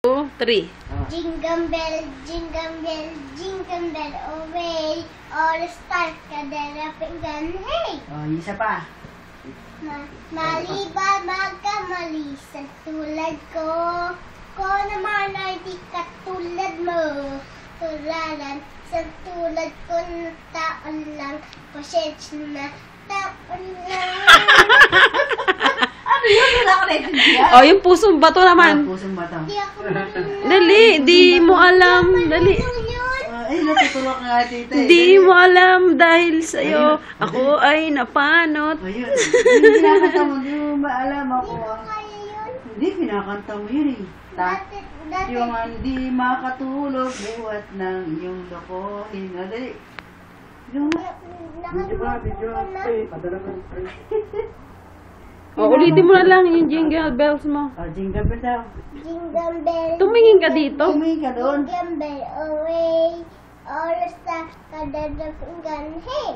2, 3. Jingle bell, jingle bell away. All star ka darapingan, hey! Isa pa. Mali ba magkamali sa tulad ko? Ko naman ay di katulad mo. Tularan sa tulad ko na taon lang. Pasensya na taon lang. Ano yun? Wala ko naintindihan. Oh, yung pusong bato naman. Pusong bato. Di ako marunong. Dali, di mo alam. Dali. Ano yun? Ay, natutulog nga tita. Di mo alam dahil sa'yo. Ako ay napanot. Ayun. Hindi kinakanta mo. Hindi mo maalam ako. Kaya yun? Hindi, kinakanta mo yun eh. Dati, Yung hindi makatulog, buhat ng iyong lokohin. Dali. Yung nakalimutan ko na. O, ulitin mo na lang yung jingle bells mo. jingle bell daw. Jingle bell. Tumingin ka dito. Tumingin ka doon. Jingle bell away. All star ka darapingan, hey!